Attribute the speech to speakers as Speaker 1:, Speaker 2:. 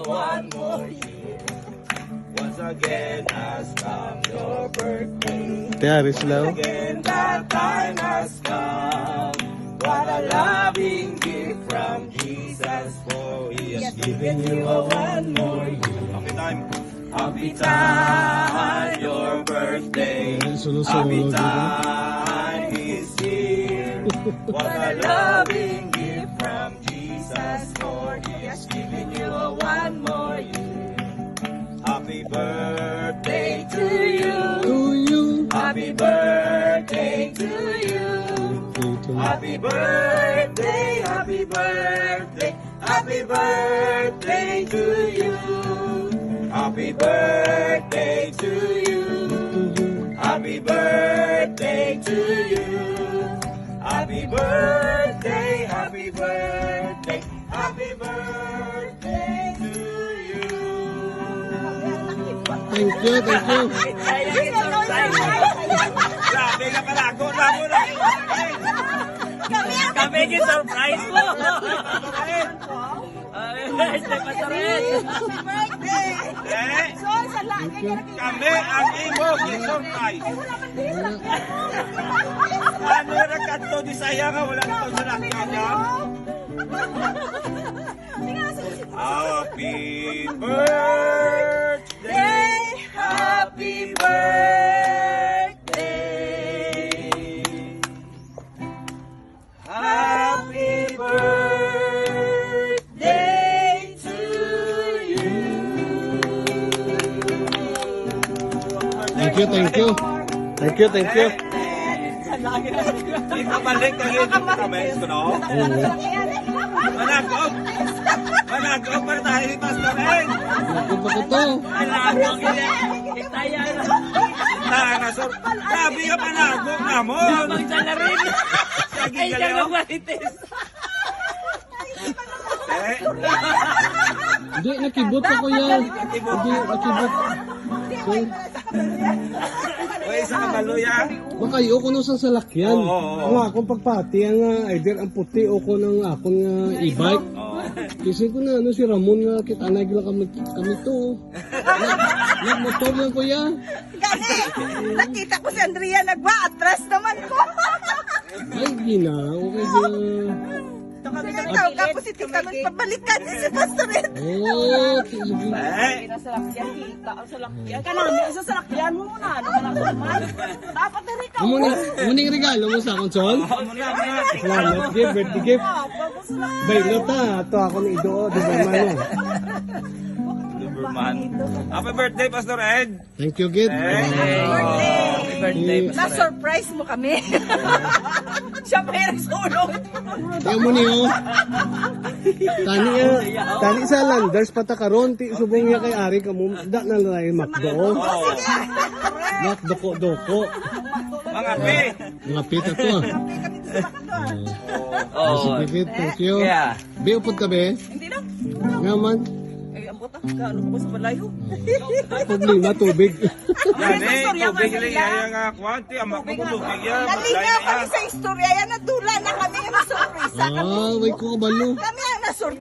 Speaker 1: one more year. Once again has come your birthday.
Speaker 2: Tiyaris lang.
Speaker 1: Again that time has come. What a loving gift from Jesus, for He has given you a one more year. Happy time. Happy time, your birthday. Happy time is here. What a loving gift from Jesus, for He has given you a one more year. Happy birthday to you.
Speaker 2: To you.
Speaker 1: Happy birthday to you. Happy birthday, happy birthday, happy birthday to you. Happy birthday to you. Happy birthday to you. Happy birthday, happy birthday, happy birthday to you.
Speaker 2: Thank you, thank you.
Speaker 1: Grabe ka pala, go na mo na. Kami yung surprise mo. Birthday pa sa rin. Kami ang imong surprise. Ano na kanto di saya nga wala nito sa lakyan niya? Happy birthday, happy birthday, happy birthday to you.
Speaker 2: Thank you, thank you. Thank you, thank you.
Speaker 1: Ito balik ang iyong comments ko, no? Managog! Managog para tayo ni Pastor Eng!
Speaker 2: Ako pa ko to.
Speaker 1: Managog itaya na. Itaya na, sir. Grabe ka managog na mo! Nabang siya na rin! Ay, siya magmalitis!
Speaker 2: Hindi, nakibot ako yan. Hindi, nakibot. So,
Speaker 1: Uy, isa ka maluya?
Speaker 2: baka iyo ko nung sa salakyan.
Speaker 1: Oo.
Speaker 2: Ang akong pagpati, ang either ang puti o ko ng akong e-bike. Kasi ko na, si Ramon nga, kita nagla kami to. Nagmotor lang ko yan.
Speaker 3: Gani, nakita ko si Andrea nagwa-atras naman ko.
Speaker 2: Ay, gina. Okay, gina.
Speaker 3: Tawag ako si Tita magpabalikan niya si Pastor Ed.
Speaker 2: Oh, sige.
Speaker 1: Eh!
Speaker 3: Kanami, isa sa lakyan mo muna. Ano ka naman? Dapat na rin ka.
Speaker 2: Muning regalo mo sa konsol? Salamat, gift, birthday gift. Bailo ta, ito ako ni Ido, Duberman.
Speaker 1: Duberman. Happy birthday, Pastor Ed!
Speaker 2: Thank you, Gid.
Speaker 1: Happy birthday,
Speaker 3: Na-surprise mo kami. Siya pa yung sulong.
Speaker 2: Tayo mo niyo. Tani sa Landers patakaron, ti subong niya kay Ari kamo, da na lang makdo. Makdoko-doko.
Speaker 1: Mga pe!
Speaker 2: Mga pita to. Sige, Gid, thank you. Be, upod ka, be?
Speaker 3: Hindi na.
Speaker 2: Nga man.
Speaker 3: Ay, ang buta. Kaano ko sa balayo?
Speaker 2: Problema, tubig.
Speaker 1: Yan eh, tubig lang yan nga kwanti. Amak mo tubig yan.
Speaker 3: Nalingaw kami sa istorya. Yan, nadula na kami. Yung surprise.
Speaker 2: Ah, wait ko kabalo.
Speaker 3: Kami ang nasurprise.